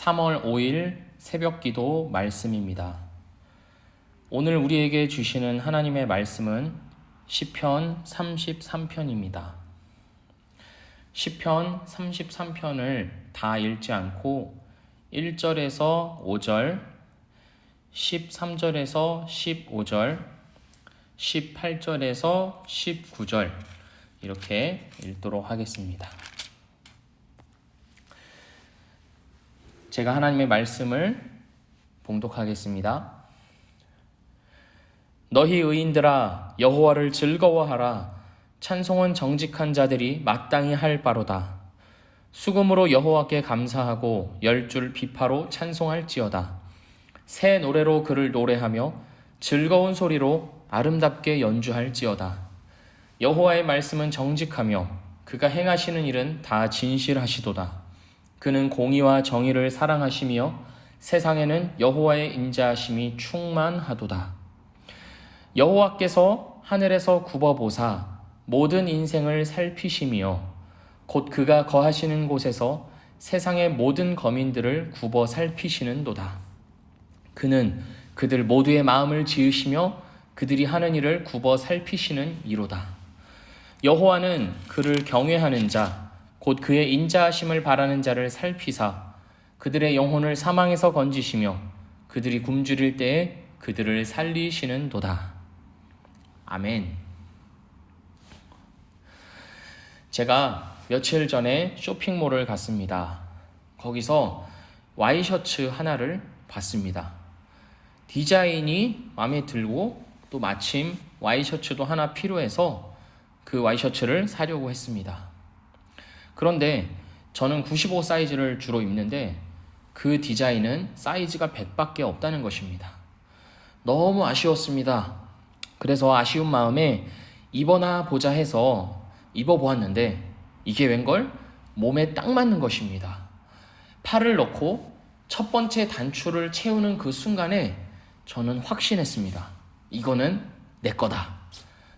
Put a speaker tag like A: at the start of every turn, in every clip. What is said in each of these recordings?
A: 3월 5일 새벽기도 말씀입니다. 오늘 우리에게 주시는 하나님의 말씀은 시편 33편입니다. 시편 33편을 다 읽지 않고 1절에서 5절, 13절에서 15절, 18절에서 19절 이렇게 읽도록 하겠습니다. 제가 하나님의 말씀을 봉독하겠습니다. 너희 의인들아 여호와를 즐거워하라. 찬송은 정직한 자들이 마땅히 할 바로다. 수금으로 여호와께 감사하고 10줄 비파로 찬송할지어다. 새 노래로 그를 노래하며 즐거운 소리로 아름답게 연주할지어다. 여호와의 말씀은 정직하며 그가 행하시는 일은 다 진실하시도다. 그는 공의와 정의를 사랑하시며 세상에는 여호와의 인자하심이 충만하도다. 여호와께서 하늘에서 굽어보사 모든 인생을 살피시며 곧 그가 거하시는 곳에서 세상의 모든 거민들을 굽어 살피시는도다. 그는 그들 모두의 마음을 지으시며 그들이 하는 일을 굽어 살피시는 이로다. 여호와는 그를 경외하는 자 곧 그의 인자하심을 바라는 자를 살피사 그들의 영혼을 사망에서 건지시며 그들이 굶주릴 때에 그들을 살리시는도다. 아멘. 제가 며칠 전에 쇼핑몰을 갔습니다. 거기서 와이셔츠 하나를 봤습니다. 디자인이 마음에 들고 또 마침 와이셔츠도 하나 필요해서 그 와이셔츠를 사려고 했습니다. 그런데 저는 95 사이즈를 주로 입는데 그 디자인은 사이즈가 100밖에 없다는 것입니다. 너무 아쉬웠습니다. 그래서 아쉬운 마음에 입어나 보자 해서 입어보았는데 이게 웬걸 몸에 딱 맞는 것입니다. 팔을 넣고 첫 번째 단추를 채우는 그 순간에 저는 확신했습니다. 이거는 내 거다.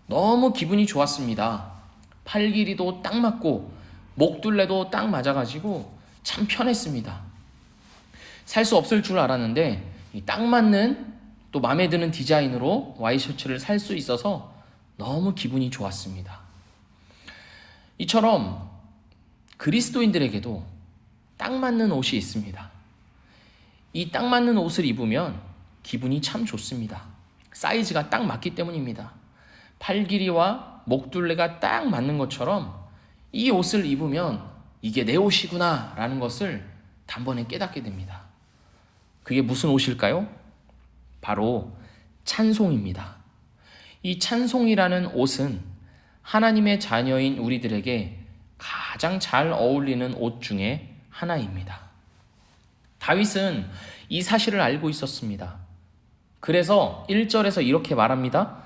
A: 너무 기분이 좋았습니다. 팔 길이도 딱 맞고 목둘레도 딱 맞아가지고 참 편했습니다. 살 수 없을 줄 알았는데 딱 맞는 또 마음에 드는 디자인으로 와이셔츠를 살 수 있어서 너무 기분이 좋았습니다. 이처럼 그리스도인들에게도 딱 맞는 옷이 있습니다. 이 딱 맞는 옷을 입으면 기분이 참 좋습니다. 사이즈가 딱 맞기 때문입니다. 팔 길이와 목둘레가 딱 맞는 것처럼 이 옷을 입으면 이게 내 옷이구나 라는 것을 단번에 깨닫게 됩니다. 그게 무슨 옷일까요? 바로 찬송입니다. 이 찬송이라는 옷은 하나님의 자녀인 우리들에게 가장 잘 어울리는 옷 중에 하나입니다. 다윗은 이 사실을 알고 있었습니다. 그래서 1절에서 이렇게 말합니다.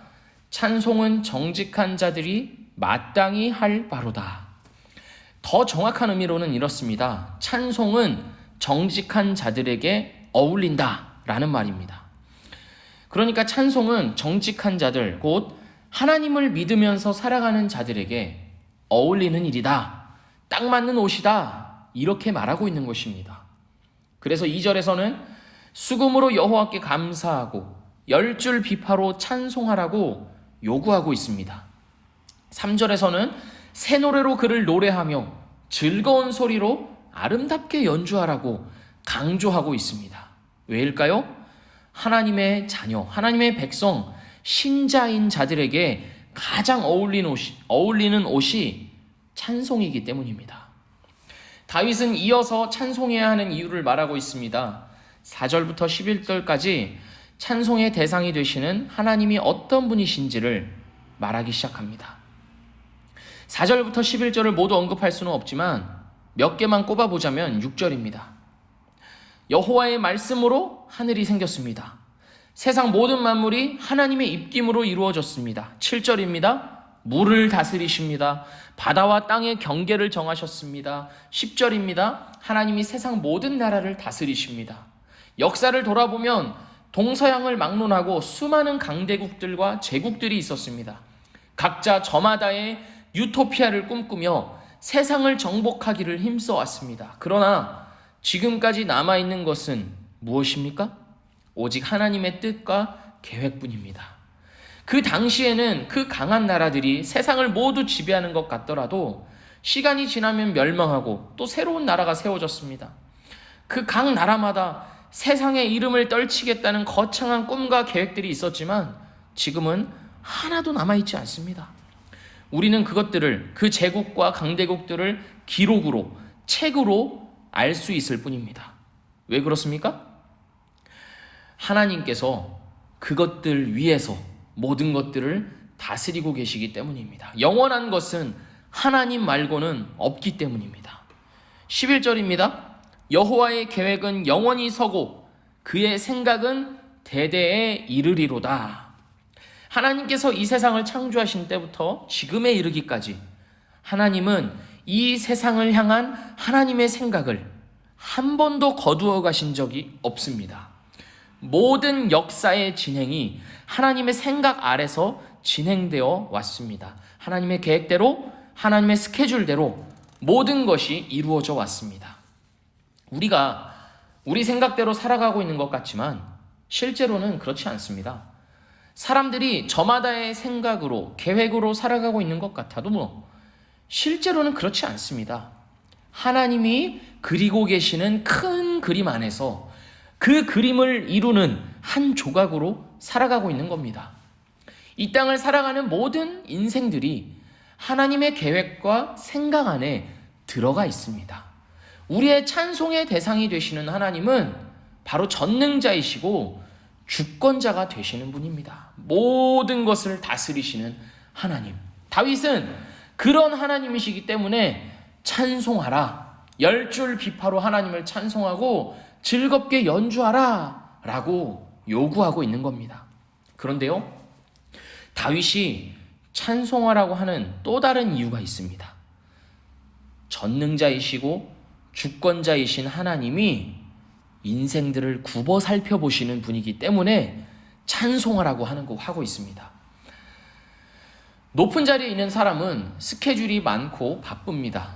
A: 찬송은 정직한 자들이 마땅히 할 바로다. 더 정확한 의미로는 이렇습니다. 찬송은 정직한 자들에게 어울린다 라는 말입니다. 그러니까 찬송은 정직한 자들, 곧 하나님을 믿으면서 살아가는 자들에게 어울리는 일이다. 딱 맞는 옷이다. 이렇게 말하고 있는 것입니다. 그래서 2절에서는 수금으로 여호와께 감사하고 10줄 비파로 찬송하라고 요구하고 있습니다. 3절에서는 새 노래로 그를 노래하며 즐거운 소리로 아름답게 연주하라고 강조하고 있습니다. 왜일까요? 하나님의 자녀, 하나님의 백성, 신자인 자들에게 가장 어울리는 옷이 찬송이기 때문입니다. 다윗은 이어서 찬송해야 하는 이유를 말하고 있습니다. 4절부터 11절까지 찬송의 대상이 되시는 하나님이 어떤 분이신지를 말하기 시작합니다. 4절부터 11절을 모두 언급할 수는 없지만 몇 개만 꼽아보자면 6절입니다. 여호와의 말씀으로 하늘이 생겼습니다. 세상 모든 만물이 하나님의 입김으로 이루어졌습니다. 7절입니다. 물을 다스리십니다. 바다와 땅의 경계를 정하셨습니다. 10절입니다. 하나님이 세상 모든 나라를 다스리십니다. 역사를 돌아보면 동서양을 막론하고 수많은 강대국들과 제국들이 있었습니다. 각자 저마다의 유토피아를 꿈꾸며 세상을 정복하기를 힘써왔습니다. 그러나 지금까지 남아있는 것은 무엇입니까? 오직 하나님의 뜻과 계획뿐입니다. 그 당시에는 그 강한 나라들이 세상을 모두 지배하는 것 같더라도 시간이 지나면 멸망하고 또 새로운 나라가 세워졌습니다. 그 각 나라마다 세상의 이름을 떨치겠다는 거창한 꿈과 계획들이 있었지만 지금은 하나도 남아있지 않습니다. 우리는 그것들을, 그 제국과 강대국들을 기록으로, 책으로 알 수 있을 뿐입니다. 왜 그렇습니까? 하나님께서 그것들 위에서 모든 것들을 다스리고 계시기 때문입니다. 영원한 것은 하나님 말고는 없기 때문입니다. 11절입니다. 여호와의 계획은 영원히 서고 그의 생각은 대대에 이르리로다. 하나님께서 이 세상을 창조하신 때부터 지금에 이르기까지 하나님은 이 세상을 향한 하나님의 생각을 한 번도 거두어 가신 적이 없습니다. 모든 역사의 진행이 하나님의 생각 아래서 진행되어 왔습니다. 하나님의 계획대로, 하나님의 스케줄대로 모든 것이 이루어져 왔습니다. 우리가 우리 생각대로 살아가고 있는 것 같지만 실제로는 그렇지 않습니다. 사람들이 저마다의 생각으로, 계획으로 살아가고 있는 것 같아도 실제로는 그렇지 않습니다. 하나님이 그리고 계시는 큰 그림 안에서 그 그림을 이루는 한 조각으로 살아가고 있는 겁니다. 이 땅을 살아가는 모든 인생들이 하나님의 계획과 생각 안에 들어가 있습니다. 우리의 찬송의 대상이 되시는 하나님은 바로 전능자이시고 주권자가 되시는 분입니다. 모든 것을 다스리시는 하나님. 다윗은 그런 하나님이시기 때문에 찬송하라, 10줄 비파로 하나님을 찬송하고 즐겁게 연주하라 라고 요구하고 있는 겁니다. 그런데요, 다윗이 찬송하라고 하는 또 다른 이유가 있습니다. 전능자이시고 주권자이신 하나님이 인생들을 굽어 살펴보시는 분이기 때문에 찬송하라고 하고 있습니다. 높은 자리에 있는 사람은 스케줄이 많고 바쁩니다.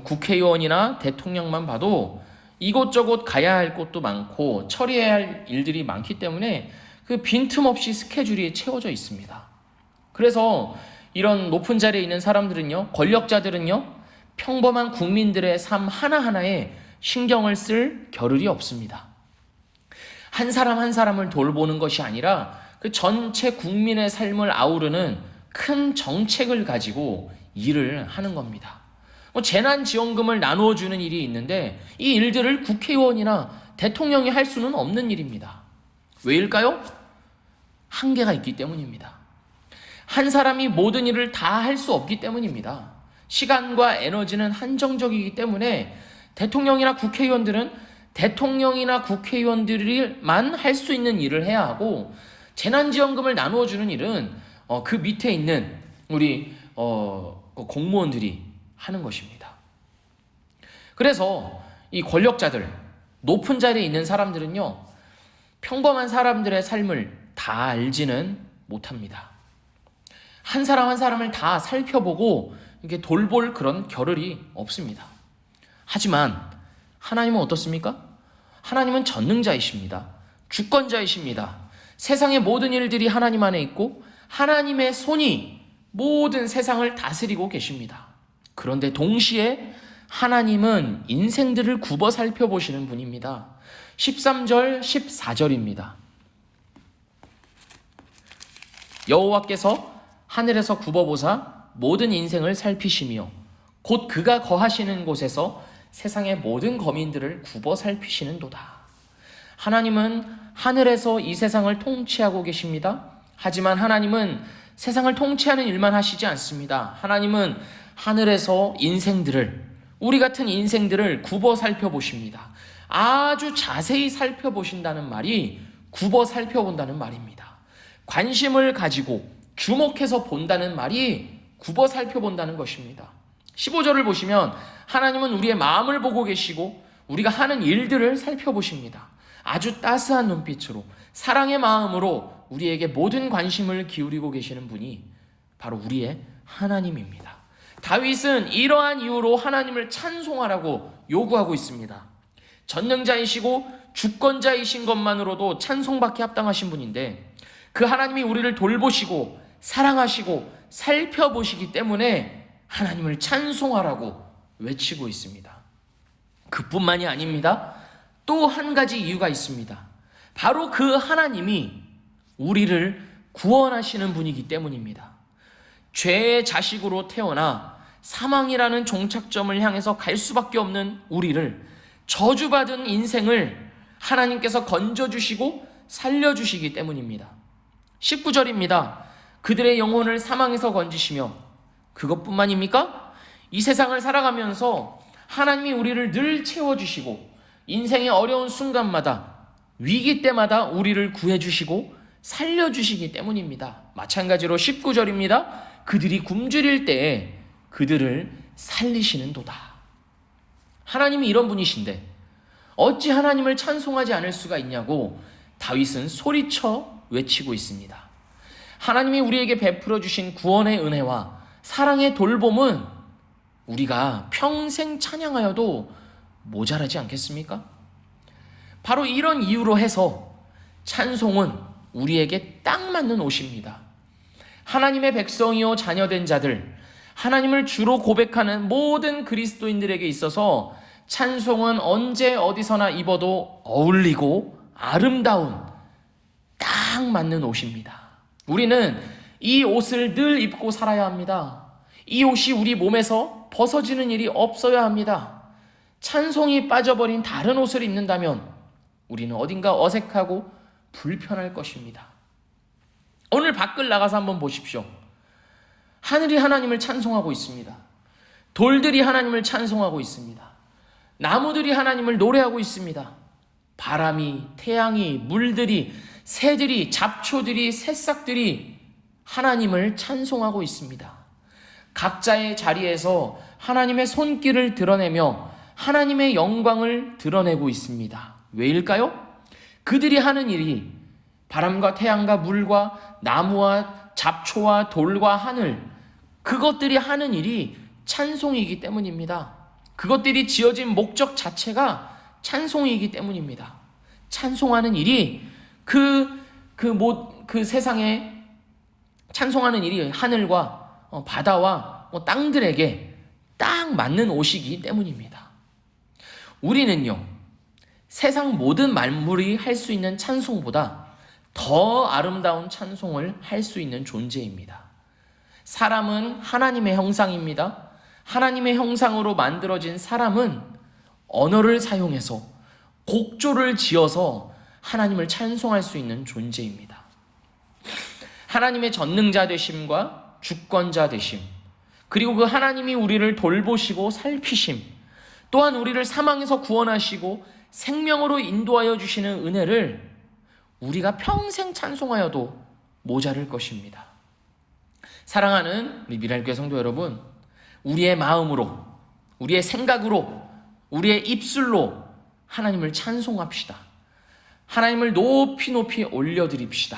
A: 국회의원이나 대통령만 봐도 이곳저곳 가야 할 곳도 많고 처리해야 할 일들이 많기 때문에 그 빈틈없이 스케줄이 채워져 있습니다. 그래서 이런 높은 자리에 있는 사람들은요, 권력자들은요, 평범한 국민들의 삶 하나하나에 신경을 쓸 겨를이 없습니다. 한 사람 한 사람을 돌보는 것이 아니라 그 전체 국민의 삶을 아우르는 큰 정책을 가지고 일을 하는 겁니다. 재난지원금을 나누어 주는 일이 있는데 이 일들을 국회의원이나 대통령이 할 수는 없는 일입니다. 왜일까요? 한계가 있기 때문입니다. 한 사람이 모든 일을 다 할 수 없기 때문입니다. 시간과 에너지는 한정적이기 때문에 대통령이나 국회의원들은 대통령이나 국회의원들만 할 수 있는 일을 해야 하고, 재난지원금을 나누어 주는 일은 그 밑에 있는 우리 공무원들이 하는 것입니다. 그래서 이 권력자들, 높은 자리에 있는 사람들은요, 평범한 사람들의 삶을 다 알지는 못합니다. 한 사람 한 사람을 다 살펴보고 이렇게 돌볼 그런 겨를이 없습니다. 하지만 하나님은 어떻습니까? 하나님은 전능자이십니다. 주권자이십니다. 세상의 모든 일들이 하나님 안에 있고 하나님의 손이 모든 세상을 다스리고 계십니다. 그런데 동시에 하나님은 인생들을 굽어 살펴보시는 분입니다. 13절, 14절입니다. 여호와께서 하늘에서 굽어보사 모든 인생을 살피시며 곧 그가 거하시는 곳에서 세상의 모든 거민들을 굽어 살피시는도다. 하나님은 하늘에서 이 세상을 통치하고 계십니다. 하지만 하나님은 세상을 통치하는 일만 하시지 않습니다. 하나님은 하늘에서 인생들을, 우리 같은 인생들을 굽어 살펴보십니다. 아주 자세히 살펴보신다는 말이 굽어 살펴본다는 말입니다. 관심을 가지고 주목해서 본다는 말이 굽어 살펴본다는 것입니다. 15절을 보시면 하나님은 우리의 마음을 보고 계시고 우리가 하는 일들을 살펴보십니다. 아주 따스한 눈빛으로, 사랑의 마음으로 우리에게 모든 관심을 기울이고 계시는 분이 바로 우리의 하나님입니다. 다윗은 이러한 이유로 하나님을 찬송하라고 요구하고 있습니다. 전능자이시고 주권자이신 것만으로도 찬송받기 합당하신 분인데, 그 하나님이 우리를 돌보시고 사랑하시고 살펴보시기 때문에 하나님을 찬송하라고 외치고 있습니다. 그뿐만이 아닙니다. 또 한 가지 이유가 있습니다. 바로 그 하나님이 우리를 구원하시는 분이기 때문입니다. 죄의 자식으로 태어나 사망이라는 종착점을 향해서 갈 수밖에 없는 우리를, 저주받은 인생을 하나님께서 건져주시고 살려주시기 때문입니다. 19절입니다. 그들의 영혼을 사망에서 건지시며, 그것뿐만입니까? 이 세상을 살아가면서 하나님이 우리를 늘 채워주시고 인생의 어려운 순간마다, 위기 때마다 우리를 구해주시고 살려주시기 때문입니다. 마찬가지로 19절입니다. 그들이 굶주릴 때에 그들을 살리시는도다. 하나님이 이런 분이신데 어찌 하나님을 찬송하지 않을 수가 있냐고 다윗은 소리쳐 외치고 있습니다. 하나님이 우리에게 베풀어 주신 구원의 은혜와 사랑의 돌봄은 우리가 평생 찬양하여도 모자라지 않겠습니까? 바로 이런 이유로 해서 찬송은 우리에게 딱 맞는 옷입니다. 하나님의 백성이요 자녀된 자들, 하나님을 주로 고백하는 모든 그리스도인들에게 있어서 찬송은 언제 어디서나 입어도 어울리고 아름다운 딱 맞는 옷입니다. 우리는 이 옷을 늘 입고 살아야 합니다. 이 옷이 우리 몸에서 벗어지는 일이 없어야 합니다. 찬송이 빠져버린 다른 옷을 입는다면 우리는 어딘가 어색하고 불편할 것입니다. 오늘 밖을 나가서 한번 보십시오. 하늘이 하나님을 찬송하고 있습니다. 돌들이 하나님을 찬송하고 있습니다. 나무들이 하나님을 노래하고 있습니다. 바람이, 태양이, 물들이, 새들이, 잡초들이, 새싹들이 하나님을 찬송하고 있습니다. 각자의 자리에서 하나님의 손길을 드러내며 하나님의 영광을 드러내고 있습니다. 왜일까요? 그들이 하는 일이 바람과 태양과 물과 나무와 잡초와 돌과 하늘, 그것들이 하는 일이 찬송이기 때문입니다. 그것들이 지어진 목적 자체가 찬송이기 때문입니다. 찬송하는 일이 그 세상에 찬송하는 일이 하늘과 바다와 땅들에게 딱 맞는 옷이기 때문입니다. 우리는요, 세상 모든 만물이 할 수 있는 찬송보다 더 아름다운 찬송을 할 수 있는 존재입니다. 사람은 하나님의 형상입니다. 하나님의 형상으로 만들어진 사람은 언어를 사용해서 곡조를 지어서 하나님을 찬송할 수 있는 존재입니다. 하나님의 전능자 되심과 주권자 되심, 그리고 그 하나님이 우리를 돌보시고 살피심, 또한 우리를 사망에서 구원하시고 생명으로 인도하여 주시는 은혜를 우리가 평생 찬송하여도 모자랄 것입니다. 사랑하는 우리 미랄교회 성도 여러분, 우리의 마음으로, 우리의 생각으로, 우리의 입술로 하나님을 찬송합시다. 하나님을 높이 높이 올려드립시다.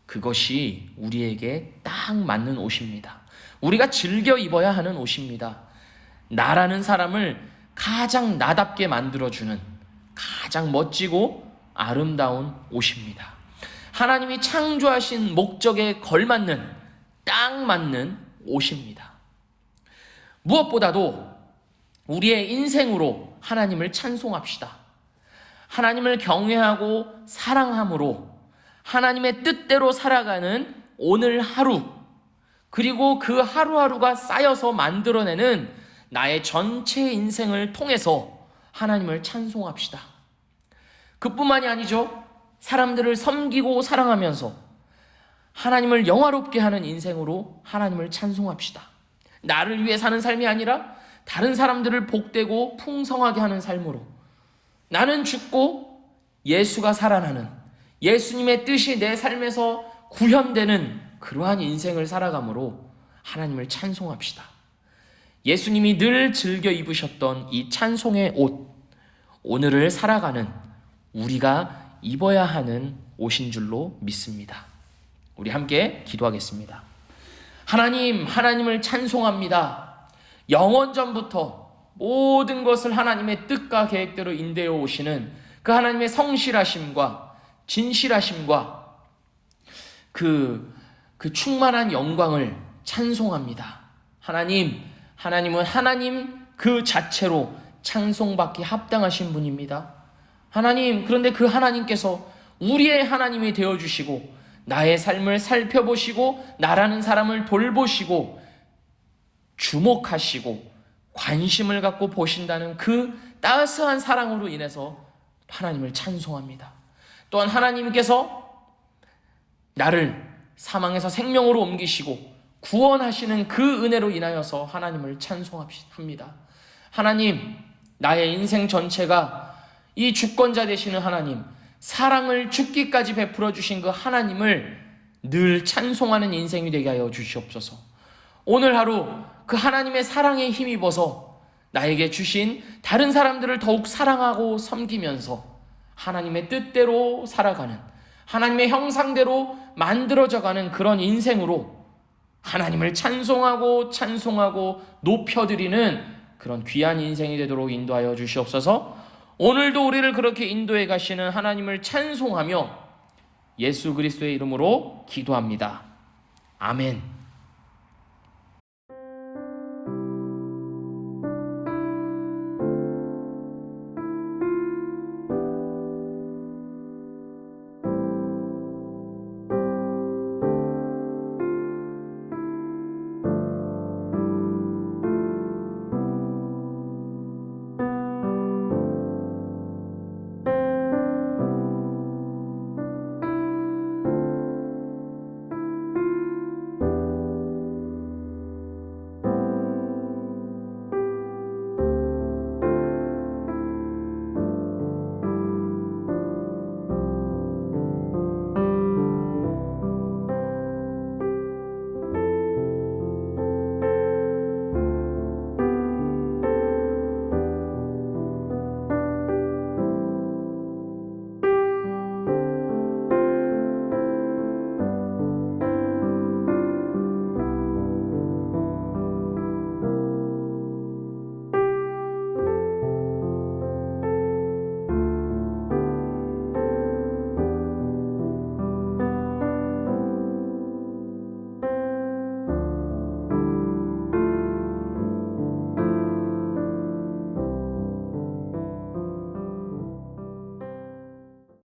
A: 그것이 우리에게 딱 맞는 옷입니다. 우리가 즐겨 입어야 하는 옷입니다. 나라는 사람을 가장 나답게 만들어주는 가장 멋지고 아름다운 옷입니다. 하나님이 창조하신 목적에 걸맞는 딱 맞는 옷입니다. 무엇보다도 우리의 인생으로 하나님을 찬송합시다. 하나님을 경외하고 사랑함으로 하나님의 뜻대로 살아가는 오늘 하루, 그리고 그 하루하루가 쌓여서 만들어내는 나의 전체 인생을 통해서 하나님을 찬송합시다. 그뿐만이 아니죠. 사람들을 섬기고 사랑하면서 하나님을 영화롭게 하는 인생으로 하나님을 찬송합시다. 나를 위해 사는 삶이 아니라 다른 사람들을 복되고 풍성하게 하는 삶으로, 나는 죽고 예수가 살아나는, 예수님의 뜻이 내 삶에서 구현되는 그러한 인생을 살아감으로 하나님을 찬송합시다. 예수님이 늘 즐겨 입으셨던 이 찬송의 옷, 오늘을 살아가는 우리가 입어야 하는 옷인 줄로 믿습니다. 우리 함께 기도하겠습니다. 하나님, 하나님을 찬송합니다. 영원전부터 모든 것을 하나님의 뜻과 계획대로 인도해 오시는 그 하나님의 성실하심과 진실하심과 그 충만한 영광을 찬송합니다. 하나님은 하나님 그 자체로 찬송받기 합당하신 분입니다. 그런데 그 하나님께서 우리의 하나님이 되어주시고 나의 삶을 살펴보시고 나라는 사람을 돌보시고 주목하시고 관심을 갖고 보신다는 그 따스한 사랑으로 인해서 하나님을 찬송합니다. 또한 하나님께서 나를 사망에서 생명으로 옮기시고 구원하시는 그 은혜로 인하여서 하나님을 찬송합니다. 하나님, 나의 인생 전체가 이 주권자 되시는 하나님, 사랑을 죽기까지 베풀어 주신 그 하나님을 늘 찬송하는 인생이 되게 하여 주시옵소서. 오늘 하루 그 하나님의 사랑에 힘입어서 나에게 주신 다른 사람들을 더욱 사랑하고 섬기면서 하나님의 뜻대로 살아가는, 하나님의 형상대로 만들어져가는 그런 인생으로 하나님을 찬송하고 높여드리는 그런 귀한 인생이 되도록 인도하여 주시옵소서. 오늘도 우리를 그렇게 인도해 가시는 하나님을 찬송하며 예수 그리스도의 이름으로 기도합니다. 아멘.